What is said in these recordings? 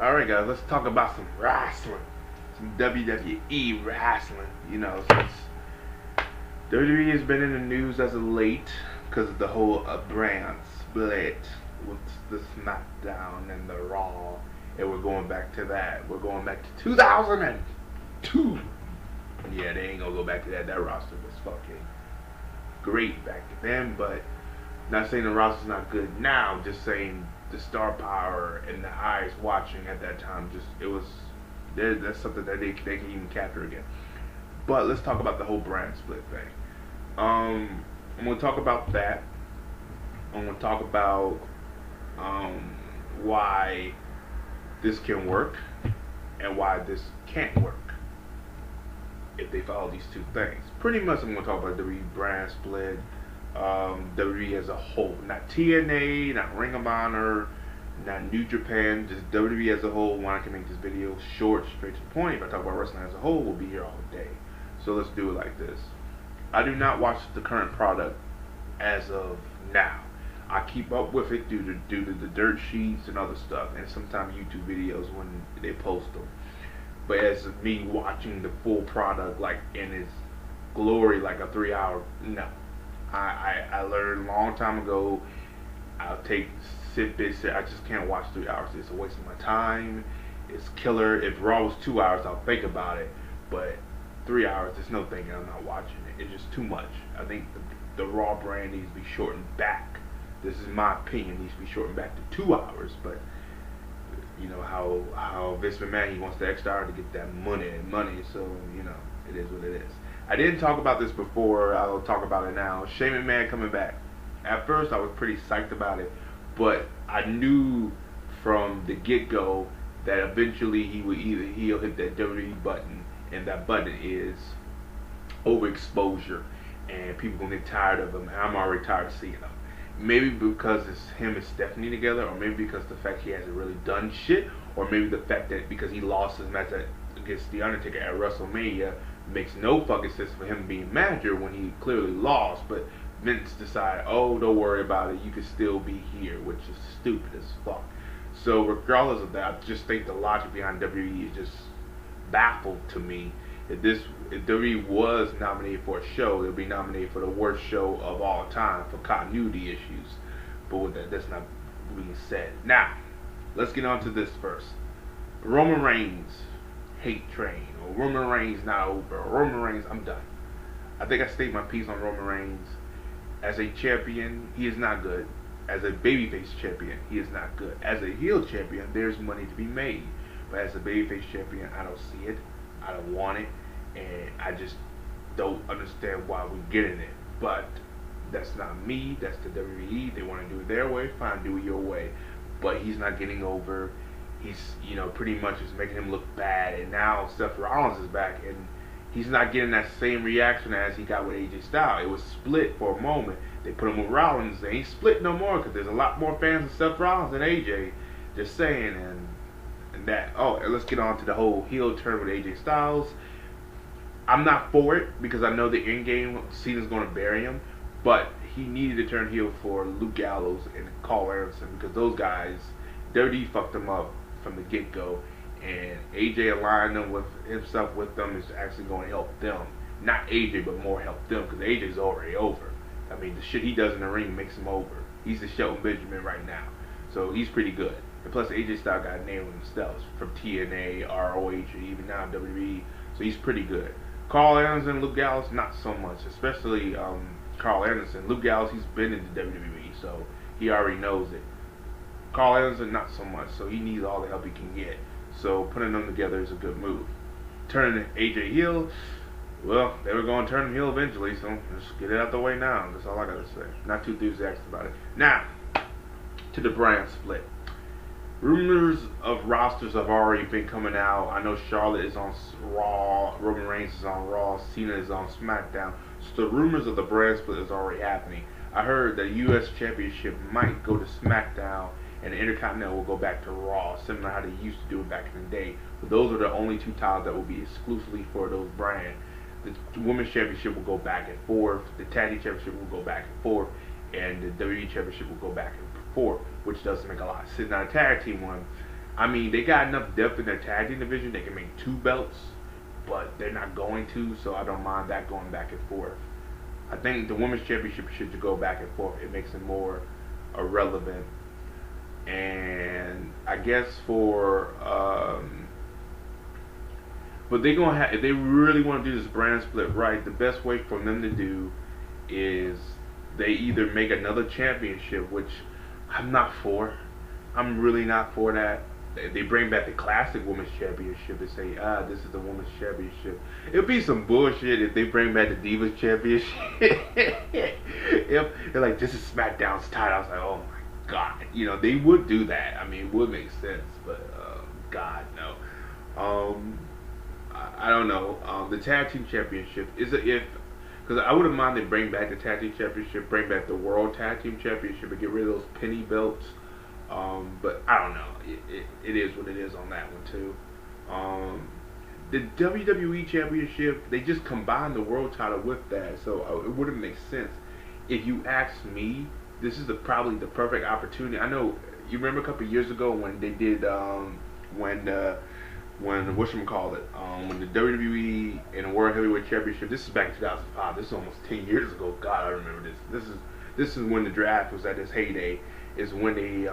Alright guys, let's talk about some wrestling. Some WWE wrestling. You know, since WWE has been in the news as of late because of the whole brand split with the SmackDown and the Raw. And we're going back to that. We're going back to 2002. Yeah, they ain't gonna go back to that. That roster was fucking great back then, but not saying the roster's not good now, just saying the star power and the eyes watching at that time, just it was that's something that they can even capture again. But let's talk about the whole brand split thing. I'm gonna talk about that. I'm gonna talk about why this can work and why this can't work if they follow these two things. Pretty much I'm gonna talk about WWE brand split, WWE as a whole, not TNA, not Ring of Honor, not New Japan, just WWE as a whole. When I can make this video short, straight to the point, if I talk about wrestling as a whole, we'll be here all day. So let's do it like this. I do not watch the current product as of now. I keep up with it due to the dirt sheets and other stuff, and sometimes YouTube videos when they post them. But as of me watching the full product, like in its glory, like a 3-hour, no. I learned a long time ago, I'll take bits. I just can't watch 3 hours. It's a waste of my time. It's killer. If Raw was 2 hours, I'll think about it. But 3 hours, there's no thinking. I'm not watching it. It's just too much. I think the Raw brand needs to be shortened back. This is my opinion. It needs to be shortened back to 2 hours. But you know how Vince McMahon, he wants the extra hour to get that money. So you know it is what it is. I didn't talk about this before. I'll talk about it now. Shane McMahon coming back. At first, I was pretty psyched about it, but I knew from the get-go that eventually he'll hit that WWE button, and that button is overexposure, and people gonna get tired of him. And I'm already tired of seeing him. Maybe because it's him and Stephanie together, or maybe because the fact he hasn't really done shit, or maybe the fact that because he lost his match against The Undertaker at WrestleMania, makes no fucking sense for him being manager when he clearly lost. But Vince decided, oh, don't worry about it, you can still be here, which is stupid as fuck. So regardless of that, I just think the logic behind WWE is just baffled to me. If WWE was nominated for a show, they'll be nominated for the worst show of all time for continuity issues. But with that's not being said. Now, let's get on to this first. Roman Reigns hate train, or Roman Reigns not over, or Roman Reigns, I'm done. I think I state my piece on Roman Reigns. As a champion, he is not good. As a babyface champion, he is not good. As a heel champion, there's money to be made. But as a babyface champion, I don't see it. I don't want it. And I just don't understand why we're getting it. But that's not me. That's the WWE. They want to do it their way. Fine, do it your way. But he's not getting over. He's, you know, pretty much is making him look bad. And now Seth Rollins is back, and he's not getting that same reaction as he got with AJ Styles. It was split for a moment. They put him with Rollins. They ain't split no more because there's a lot more fans of Seth Rollins than AJ. Just saying. And that. Oh, and let's get on to the whole heel turn with AJ Styles. I'm not for it because I know the end game Cena's going to bury him. But he needed to turn heel for Luke Gallows and Carl Anderson because those guys, Dirty fucked them up from the get-go. And AJ aligned them with himself with them is actually going to help them. Not AJ, but more help them because AJ's already over. I mean, the shit he does in the ring makes him over. He's the Shelton Benjamin right now. So he's pretty good. And plus, AJ Styles got a name of himself from TNA, ROH, or even now WWE. So he's pretty good. Carl Anderson, Luke Gallows, not so much. Especially Carl Anderson. Luke Gallows, he's been in the WWE, so he already knows it. Carl Anderson, not so much. So he needs all the help he can get. So putting them together is a good move. Turning AJ heel, well, they were going to turn him heel eventually, so just get it out the way now. That's all I gotta say. Not too enthusiastic about it. Now, to the brand split. Rumors of rosters have already been coming out. I know Charlotte is on Raw, Roman Reigns is on Raw, Cena is on SmackDown. So the rumors of the brand split is already happening. I heard that U.S. Championship might go to SmackDown and the Intercontinental will go back to Raw, similar to how they used to do it back in the day. But those are the only two titles that will be exclusively for those brands. The Women's Championship will go back and forth, the Tag Team Championship will go back and forth, and the WWE Championship will go back and forth, which doesn't make a lot of sense. Now, the Tag Team one, I mean, they got enough depth in their tag team division. They can make 2 belts, but they're not going to. So I don't mind that going back and forth. I think the women's championship should go back and forth. It makes it more relevant. And I guess but they're gonna have, if they really want to do this brand split right, the best way for them to do is they either make another championship, which I'm not for. I'm really not for that. They bring back the classic women's championship and say, this is the women's championship. It'll be some bullshit if they bring back the Divas championship. If they're like, this is SmackDown's title, I was like, oh my god. You know, they would do that. I mean, it would make sense, but god, no. I don't know. The tag team championship is if, because I wouldn't mind they bring back the tag team championship, bring back the world tag team championship, and get rid of those penny belts. But I don't know. It is what it is on that one too. The WWE championship, they just combined the world title with that, so it wouldn't make sense. If you ask me, this is probably the perfect opportunity. I know you remember a couple of years ago when they did when whatchamacallit, when the WWE and the World Heavyweight Championship, this is back in 2005, this is almost 10 years ago, god I remember this. This is when the draft was at its heyday, is when they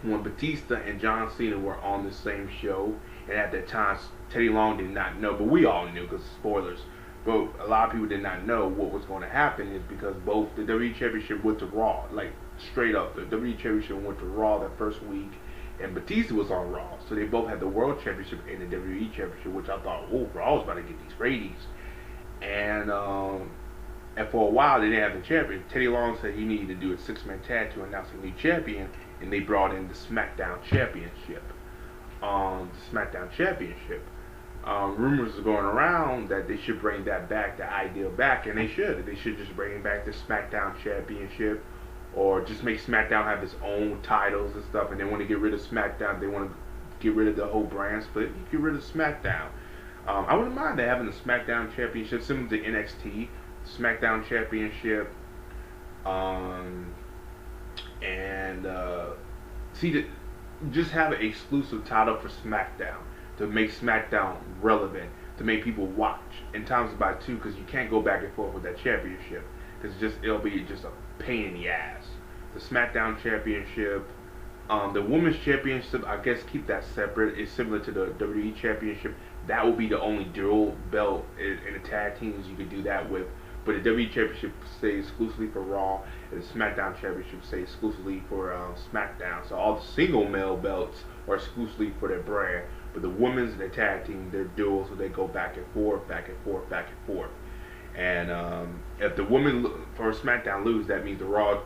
when Batista and John Cena were on the same show, and at that time Teddy Long did not know, but we all knew because spoilers, but a lot of people did not know what was going to happen, is because both the WWE Championship went to Raw, like straight up, the WWE Championship went to Raw that first week, and Batista was on Raw, so they both had the World Championship and the WWE Championship, which I thought, oh, Raw was about to get these ratings, and for a while they didn't have the champion. Teddy Long said he needed to do a 6-man tag to announce a new champion, and they brought in the SmackDown Championship. Rumors are going around that they should bring that back, the idea back, and they should. They should just bring back the SmackDown Championship, or just make SmackDown have its own titles and stuff. And they want to get rid of SmackDown. They want to get rid of the whole brand split. Get rid of SmackDown. I wouldn't mind they having the SmackDown Championship similar to NXT. SmackDown Championship, just have an exclusive title for SmackDown to make SmackDown relevant, to make people watch in times by two, because you can't go back and forth with that championship, because it'll be just a pain in the ass. The SmackDown Championship, the Women's Championship, I guess keep that separate. It's similar to the WWE Championship. That will be the only dual belt in the tag teams you could do that with. But the WWE Championship stays exclusively for Raw, and the SmackDown Championship stays exclusively for SmackDown. So all the single male belts are exclusively for their brand. But the women's and the tag team, they're dual, so they go back and forth, back and forth, back and forth. And if the women for SmackDown lose, that means the Raw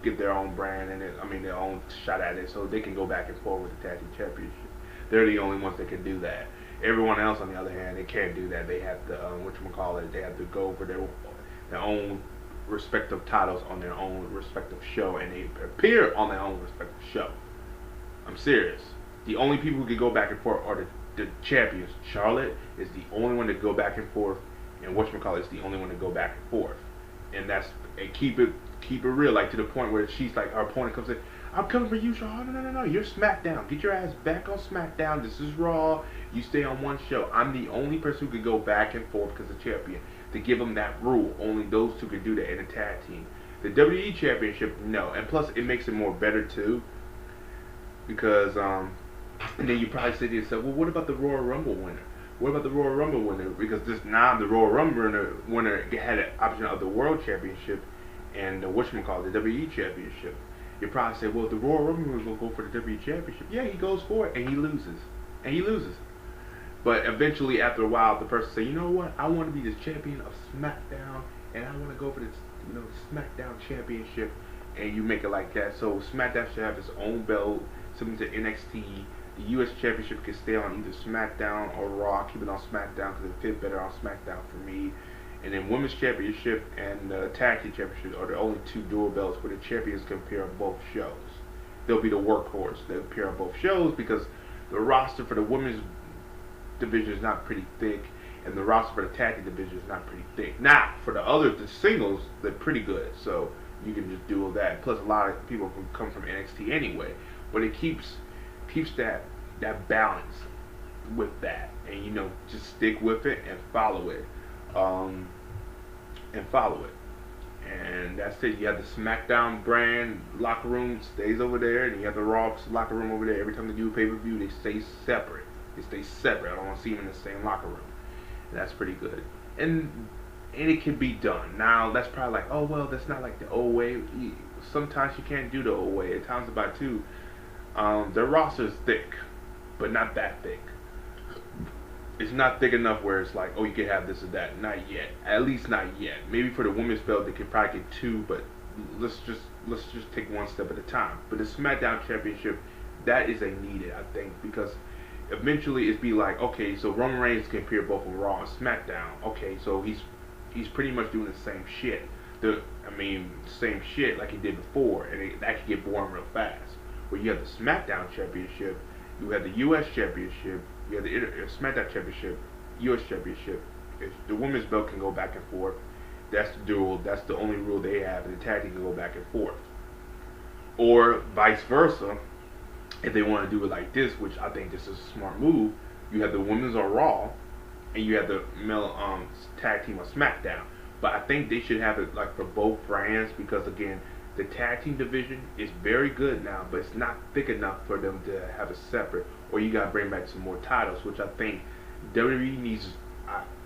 get their own brand and their own shot at it, so they can go back and forth with the tag team championship. They're the only ones that can do that. Everyone else, on the other hand, they can't do that. They have to, they have to go for their own respective titles on their own respective show, and they appear on their own respective show. I'm serious. The only people who can go back and forth are the champions. Charlotte is the only one to go back and forth, and is the only one to go back and forth. And keep it real, like to the point where she's like, our opponent comes in, I'm coming for you, Charlotte. No, you're SmackDown. Get your ass back on SmackDown. This is Raw. You stay on one show. I'm the only person who could go back and forth because of champion. To give them that rule, only those two could do that in a tag team. The WWE Championship, no. And plus, it makes it more better too, because and then you probably say to yourself, well, what about the Royal Rumble winner? What about the Royal Rumble winner? Because the Royal Rumble winner had an option of the World Championship and the WWE Championship. You probably say, well, the Royal Rumble winner will go for the WWE Championship. Yeah, he goes for it, and he loses. But eventually, after a while, the person say, you know what? I want to be the champion of SmackDown, and I want to go for this, SmackDown Championship, and you make it like that. So SmackDown should have its own belt, similar to NXT. The U.S. Championship can stay on either SmackDown or Raw. Keep it on SmackDown because it fit better on SmackDown for me. And then Women's Championship and Tag Team Championship are the only two dual belts where the champions can appear on both shows. They'll be the workhorse. They'll appear on both shows because the roster for the Women's division is not pretty thick, and the roster for the Tag Team division is not pretty thick. Now, for the singles, they're pretty good. So you can just do that. Plus, a lot of people come from NXT anyway. But it keeps keeps that balance with that, and just stick with it and follow it, um, and follow it. And that's it. You have the SmackDown brand locker room stays over there, and you have the Raw locker room over there. Every time they do a pay-per-view, they stay separate. They stay separate. I don't want to see them in the same locker room. And that's pretty good. And it can be done. Now that's probably like, oh well, that's not like the old way. Sometimes you can't do the old way. At times about two. Their roster is thick, but not that thick. It's not thick enough where it's like, oh, you can have this or that. Not yet. At least not yet. Maybe for the women's belt, they could probably get two, but let's just take one step at a time. But the SmackDown Championship, that is a needed, I think, because eventually it'd be like, okay, so Roman Reigns can appear both on Raw and SmackDown. Okay, so he's pretty much doing the same shit. Same shit like he did before, and that could get boring real fast. Where you have the SmackDown Championship, you have the U.S. Championship, you have the SmackDown Championship, U.S. Championship. If the women's belt can go back and forth, that's the dual. That's the only rule they have. And the tag team can go back and forth, or vice versa. If they want to do it like this, which I think this is a smart move, you have the women's on Raw, and you have the male tag team on SmackDown. But I think they should have it like for both brands, because again, the tag team division is very good now, but it's not thick enough for them to have a separate. Or you gotta bring back some more titles, which I think WWE needs.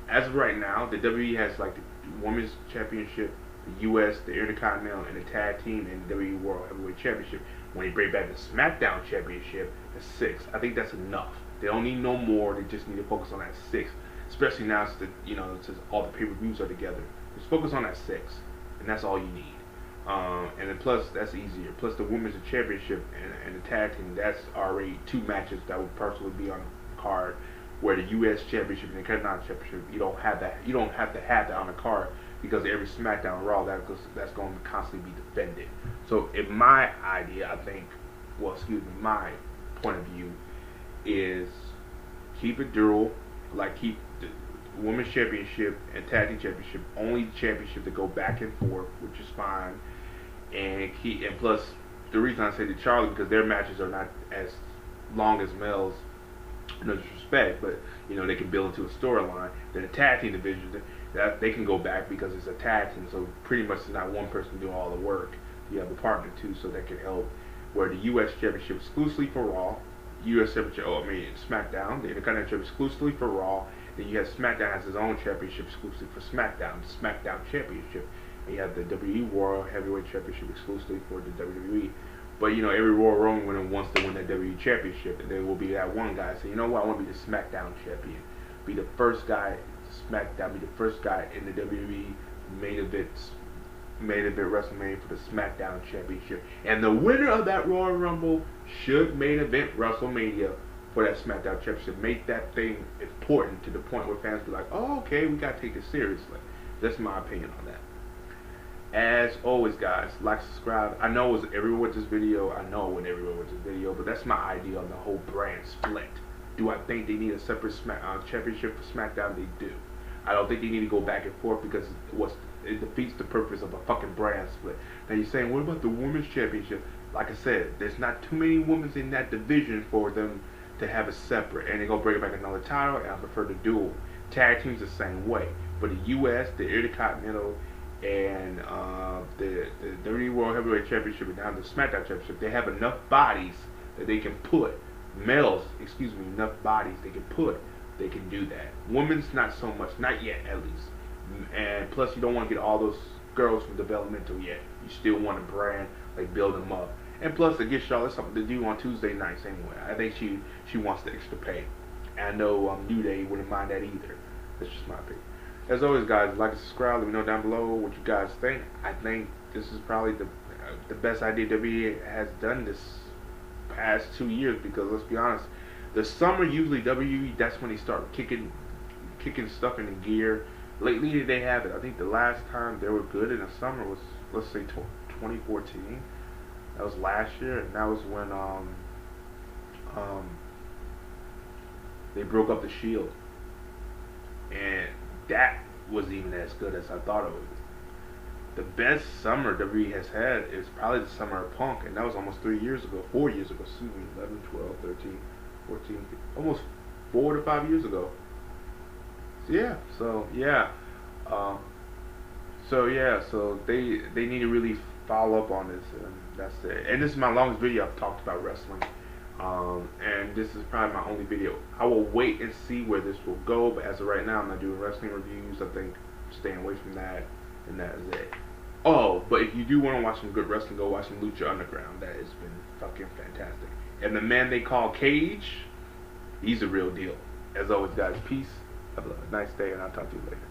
As of right now, the WWE has like the Women's Championship, the U.S., the Intercontinental, and the Tag Team, and the WWE World Heavyweight Championship. When they bring back the SmackDown Championship, it's 6. I think that's enough. They don't need no more. They just need to focus on that 6, especially now since all the pay-per-views are together. Just focus on that 6, and that's all you need. And then plus, that's easier. Plus the Women's Championship and the Tag Team, that's already 2 matches that would personally be on the card. Where the U.S. Championship and the Intercontinental Championship, you don't have that. You don't have to have that on the card, because every SmackDown Raw that's going to constantly be defended. So in my idea, I think, my point of view is keep it dual, like keep the Women's Championship and Tag Team Championship only the championship to go back and forth, which is fine. And plus the reason I say the Charlie, because their matches are not as long as Mel's. No disrespect, but they can build into a storyline. Then the tag team division, that they can go back because it's a tag team, so pretty much it's not one person doing all the work. You have a partner too, so that can help. Where the U.S. Championship exclusively for Raw, U.S. Championship, SmackDown, the Intercontinental Championship exclusively for Raw. Then you have SmackDown has its own championship exclusively for SmackDown, the SmackDown Championship, and you have the WWE World Heavyweight Championship exclusively for the WWE. But every Royal Rumble winner wants to win that WWE Championship, and there will be that one guy. So I want to be the SmackDown champion, be the first guy to SmackDown, be the first guy in the WWE main event WrestleMania for the SmackDown Championship, and the winner of that Royal Rumble should main event WrestleMania for that SmackDown Championship. Make that thing important to the point where fans be like, oh, okay, we gotta take this seriously. That's my opinion on that. As always, guys, like, subscribe. I know it was everywhere with this video. But that's my idea on the whole brand split. Do I think they need a separate championship for SmackDown? They do. I don't think they need to go back and forth, because it defeats the purpose of a fucking brand split. Now you're saying, what about the Women's Championship? Like I said, there's not too many women in that division for them to have it separate. And they're going to bring back another title, and I prefer the dual. Tag teams the same way. But the U.S., the Intercontinental, and the WWE World Heavyweight Championship and now the SmackDown Championship, they have enough bodies that they can put, enough bodies they can do that. Women's not so much, not yet at least. And plus you don't want to get all those girls from developmental yet. You still want to brand, like build them up. And plus to get Charlotte something to do on Tuesday nights anyway. I think she wants the extra pay. And I know New Day wouldn't mind that either. That's just my opinion. As always, guys, like and subscribe. Let me know down below what you guys think. I think this is probably the best idea WWE has done this past 2 years, because let's be honest, the summer usually WWE, that's when they start kicking stuff into gear. Lately they haven't. I think the last time they were good in the summer was, let's say, 2014. That was last year, and that was when they broke up the Shield, and that wasn't even as good as I thought it would be. the best summer WWE has had is probably the summer of Punk, and that was almost 3 years ago, 4 years ago, excuse me, 11, 12, 13, 14, almost 4 to 5 years ago. So yeah, um, so they need to really follow up on this, and that's it. And this is my longest video I've talked about wrestling. And this is probably my only video. I will wait and see where this will go, but as of right now, I'm not doing wrestling reviews. I think staying away from that, and that is it. Oh, but if you do want to watch some good wrestling, go watch some Lucha Underground. That has been fucking fantastic. And the man they call Cage, he's a real deal. As always, guys, peace. Have a nice day, and I'll talk to you later.